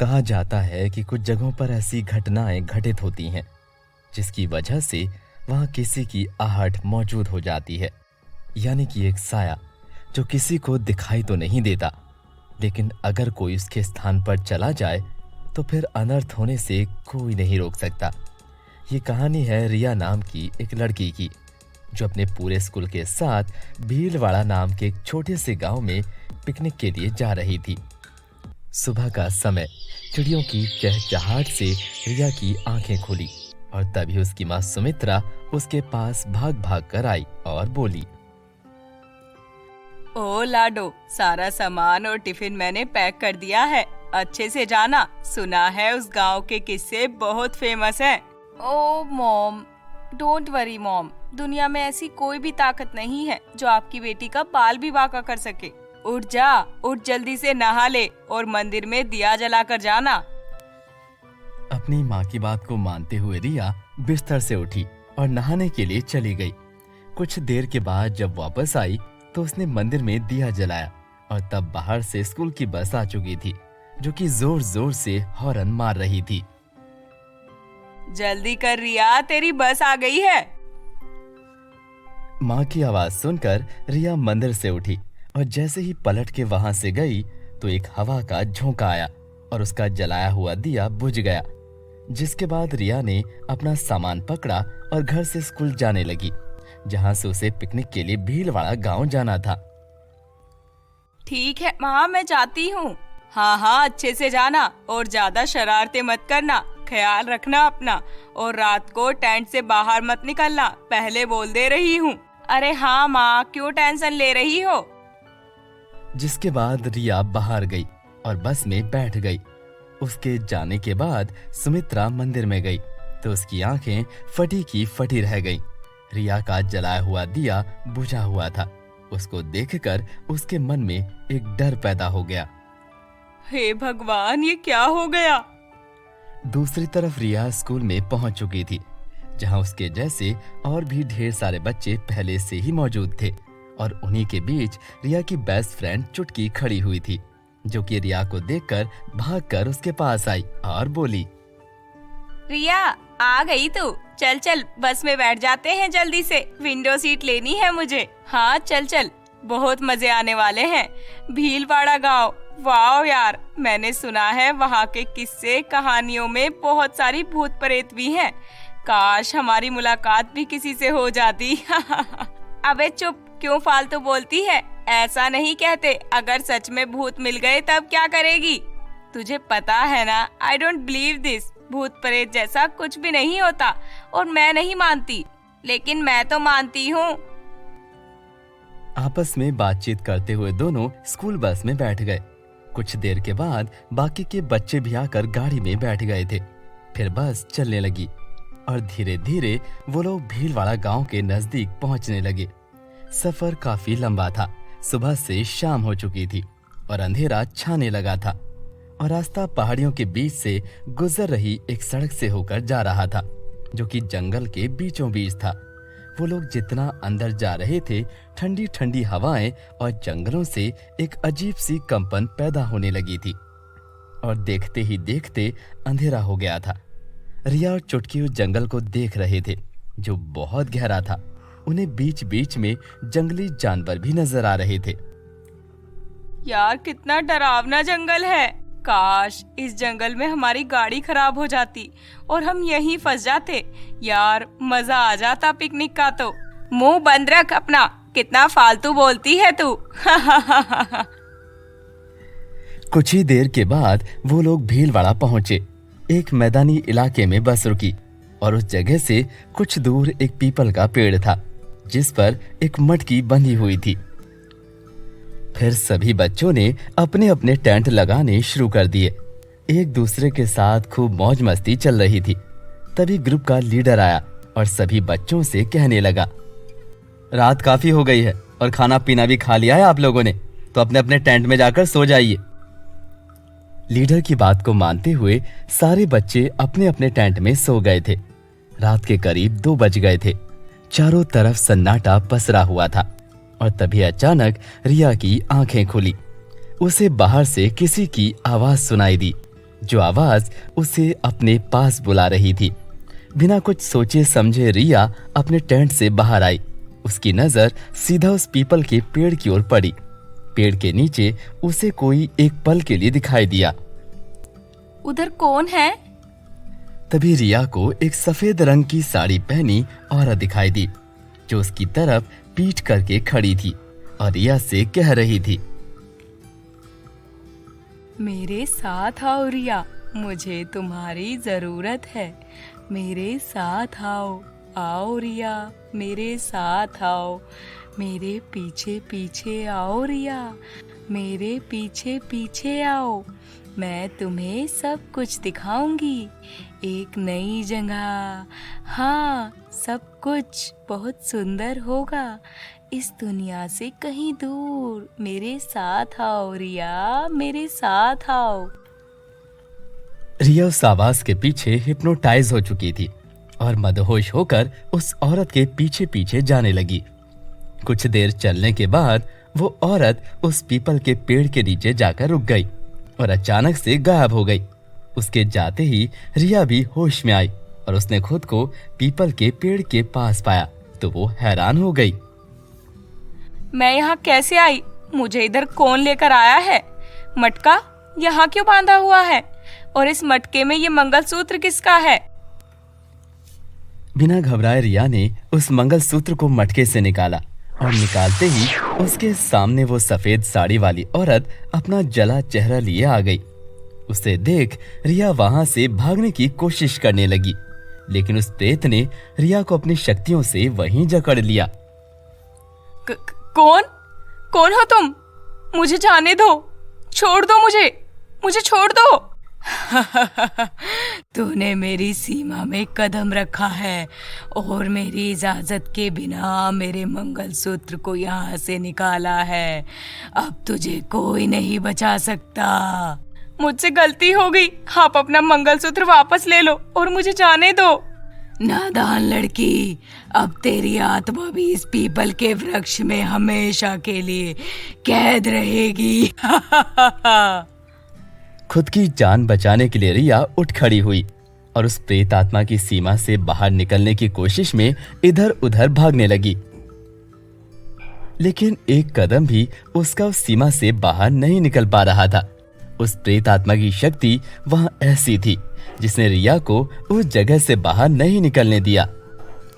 कहा जाता है कि कुछ जगहों पर ऐसी घटनाएं घटित होती हैं जिसकी वजह से वहां किसी की आहट मौजूद हो जाती है, यानी कि एक साया जो किसी को दिखाई तो नहीं देता, लेकिन अगर कोई उसके स्थान पर चला जाए तो फिर अनर्थ होने से कोई नहीं रोक सकता। ये कहानी है रिया नाम की एक लड़की की, जो अपने पूरे स्कूल के साथ भीलवाड़ा नाम के एक छोटे से गांव में पिकनिक के लिए जा रही थी। सुबह का समय, चिड़ियों की चहचहाहट से रिया की आंखें खुली और तभी उसकी माँ सुमित्रा उसके पास भाग भाग कर आई और बोली, ओ लाडो, सारा सामान और टिफिन मैंने पैक कर दिया है, अच्छे से जाना। सुना है उस गांव के किस्से बहुत फेमस हैं। ओ मॉम, डोंट वरी मॉम, दुनिया में ऐसी कोई भी ताकत नहीं है जो आपकी बेटी का बाल भी बांका कर सके। उठ जा, उठ, जल्दी से नहा ले और मंदिर में दिया जलाकर जाना। अपनी माँ की बात को मानते हुए रिया बिस्तर से उठी और नहाने के लिए चली गई। कुछ देर के बाद जब वापस आई तो उसने मंदिर में दिया जलाया और तब बाहर से स्कूल की बस आ चुकी थी, जो कि जोर जोर से हॉर्न मार रही थी। जल्दी कर रिया, तेरी बस आ गई है। माँ की आवाज सुनकर रिया मंदिर से उठी और जैसे ही पलट के वहां से गई तो एक हवा का झोंका आया और उसका जलाया हुआ दिया बुझ गया, जिसके बाद रिया ने अपना सामान पकड़ा और घर से स्कूल जाने लगी, जहां से उसे पिकनिक के लिए भीलवाड़ा गांव जाना था। ठीक है माँ, मैं जाती हूँ। हाँ, अच्छे से जाना और ज्यादा शरारतें मत करना, ख्याल रखना अपना, और रात को टेंट से बाहर मत निकलना, पहले बोल दे रही हूँ। अरे हाँ माँ, क्यों टेंशन ले रही हो। जिसके बाद रिया बाहर गई और बस में बैठ गई। उसके जाने के बाद सुमित्रा मंदिर में गई तो उसकी आंखें फटी की फटी रह गईं। रिया का जलाया हुआ दिया बुझा हुआ था। उसको देखकर उसके मन में एक डर पैदा हो गया। हे भगवान, ये क्या हो गया। दूसरी तरफ रिया स्कूल में पहुंच चुकी थी, जहां उसके जैसे और भी ढेर सारे बच्चे पहले से ही मौजूद थे, और उन्हीं के बीच रिया की बेस्ट फ्रेंड चुटकी खड़ी हुई थी, जो कि रिया को देखकर भागकर उसके पास आई और बोली, रिया आ गई तू, चल चल बस में बैठ जाते हैं जल्दी से, विंडो सीट लेनी है मुझे। हाँ चल चल, बहुत मजे आने वाले हैं। भीलवाड़ा गांव, वाह यार, मैंने सुना है वहाँ के किस्से कहानियों में बहुत सारी भूत प्रेत भी हैं। काश हमारी मुलाकात भी किसी से हो जाती। अबे चुप, क्यों फालतू बोलती है, ऐसा नहीं कहते। अगर सच में भूत मिल गए तब क्या करेगी। तुझे पता है ना, आई डोंट बिलीव दिस, भूत प्रेत जैसा कुछ भी नहीं होता और मैं नहीं मानती, लेकिन मैं तो मानती हूँ। आपस में बातचीत करते हुए दोनों स्कूल बस में बैठ गए। कुछ देर के बाद बाकी के बच्चे भी आकर गाड़ी में बैठ गए थे। फिर बस चलने लगी और धीरे धीरे वो लोग भीलवाड़ा गांव के नजदीक पहुंचने लगे। सफर काफी लंबा था, सुबह से शाम हो चुकी थी और अंधेरा छाने लगा था, और रास्ता पहाड़ियों के बीच से गुजर रही एक सड़क से होकर जा रहा था, जो कि जंगल के बीचों बीच था। वो लोग जितना अंदर जा रहे थे, ठंडी ठंडी हवाएं और जंगलों से एक अजीब सी कंपन पैदा होने लगी थी, और देखते ही देखते अंधेरा हो गया था। रिया और चुटकी उस जंगल को देख रहे थे, जो बहुत गहरा था। उन्हें बीच बीच में जंगली जानवर भी नजर आ रहे थे। यार कितना डरावना जंगल है, काश इस जंगल में हमारी गाड़ी खराब हो जाती और हम यहीं फंस जाते। यार मजा आ जाता पिकनिक का तो। मुंह बंद रख अपना, कितना फालतू बोलती है तू। कुछ ही देर के बाद वो लोग भीलवाड़ा पहुंचे। एक मैदानी इलाके में बस रुकी और उस जगह से कुछ दूर एक पीपल का पेड़ था, जिस पर एक मटकी बंधी हुई थी। फिर सभी बच्चों ने अपने अपने टेंट लगाने शुरू कर दिए। एक दूसरे के साथ खूब मौज मस्ती चल रही थी। तभी ग्रुप का लीडर आया और सभी बच्चों से कहने लगा, रात काफी हो गई है और खाना पीना भी खा लिया है आप लोगों ने, तो अपने अपने टेंट में जाकर सो जाइए। लीडर की बात को मानते हुए सारे बच्चे अपने अपने टेंट में सो गए थे। रात के करीब 2 बज गए थे। चारों तरफ सन्नाटा पसरा हुआ था और तभी अचानक रिया की आंखें खुली। उसे बाहर से किसी की आवाज सुनाई दी, जो आवाज उसे अपने पास बुला रही थी। बिना कुछ सोचे समझे रिया अपने टेंट से बाहर आई। उसकी नजर सीधा उस पीपल के पेड़ की ओर पड़ी। पेड़ के नीचे उसे कोई एक पल के लिए दिखाई दिया। उधर कौन है? तभी रिया को एक सफेद रंग की साड़ी पहनी औरत दिखाई दी, जो उसकी तरफ पीठ करके खड़ी थी और रिया से कह रही थी, मेरे साथ आओ रिया, मुझे तुम्हारी जरूरत है। मेरे साथ आओ, आओ रिया, मेरे साथ आओ। मेरे पीछे पीछे आओ रिया, मेरे पीछे पीछे आओ। मैं तुम्हें सब कुछ दिखाऊंगी, एक नई जगह। हाँ, सब कुछ बहुत सुंदर होगा, इस दुनिया से कहीं दूर। मेरे साथ आओ रिया, मेरे साथ आओ। रिया उस आवाज के पीछे हिप्नोटाइज हो चुकी थी और मदहोश होकर उस औरत के पीछे पीछे जाने लगी। कुछ देर चलने के बाद वो औरत उस पीपल के पेड़ के नीचे जाकर रुक गई और अचानक से गायब हो गई। उसके जाते ही रिया भी होश में आई और उसने खुद को पीपल के पेड़ के पास पाया तो वो हैरान हो गई। मैं यहाँ कैसे आई? मुझे इधर कौन लेकर आया है? मटका यहाँ क्यों बांधा हुआ है? और इस मटके में ये मंगलसूत्र किसका है? बिना घबराए रिया ने उस मंगलसूत्र को मटके से निकाला और निकालते ही उसके सामने वो सफेद साड़ी वाली औरत अपना जला चेहरा लिए आ गई। उसे देख रिया वहां से भागने की कोशिश करने लगी, लेकिन उस प्रेत ने रिया को अपनी शक्तियों से वहीं जकड़ लिया। कौन? कौन हो तुम? मुझे जाने दो, छोड़ दो मुझे छोड़ दो। तूने मेरी सीमा में कदम रखा है और मेरी इजाजत के बिना मेरे मंगलसूत्र को यहाँ से निकाला है। अब तुझे कोई नहीं बचा सकता। मुझसे गलती हो गई, आप अपना मंगलसूत्र वापस ले लो और मुझे जाने दो। नादान लड़की, अब तेरी आत्मा भी इस पीपल के वृक्ष में हमेशा के लिए कैद रहेगी। खुद की जान बचाने के लिए रिया उठ खड़ी हुई और उस प्रेत आत्मा की सीमा से बाहर निकलने की कोशिश में इधर उधर भागने लगी, लेकिन एक कदम भी उसका उस सीमा से बाहर नहीं निकल पा रहा था। उस प्रेत आत्मा की शक्ति वहां ऐसी थी जिसने रिया को उस जगह से बाहर नहीं निकलने दिया।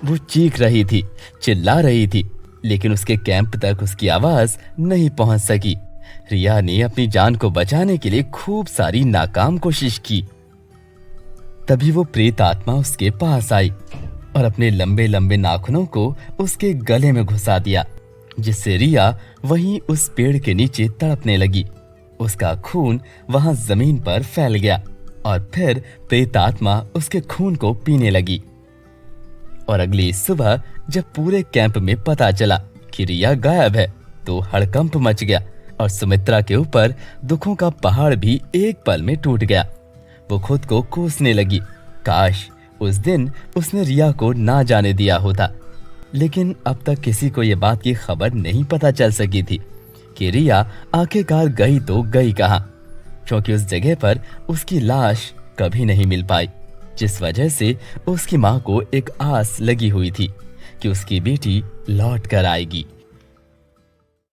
वो चीख रही थी, चिल्ला रही थी, लेकिन उसके कैंप तक उसकी आवाज नहीं पहुंच सकी। रिया ने अपनी जान को बचाने के लिए खूब सारी नाकाम कोशिश की। तभी वो प्रेत आत्मा उसके पास आई और अपने लंबे लंबे नाखूनों को उसके गले में घुसा दिया, जिससे रिया वहीं उस पेड़ के नीचे तड़पने लगी। उसका खून वहां जमीन पर फैल गया और फिर प्रेत आत्मा उसके खून को पीने लगी। और अगली सुबह जब पूरे कैंप में पता चला कि रिया गायब है तो हड़कंप मच गया और सुमित्रा के ऊपर दुखों का पहाड़ भी एक पल में टूट गया। वो खुद को कोसने लगी, काश उस दिन उसने रिया को ना जाने दिया होता। लेकिन अब तक किसी को ये बात की खबर नहीं पता चल सकी थी कि रिया आखिरकार गई तो गई कहाँ, क्योंकि उस जगह पर उसकी लाश कभी नहीं मिल पाई, जिस वजह से उसकी माँ को एक आस लगी हुई थी कि उसकी बेटी लौट कर आएगी।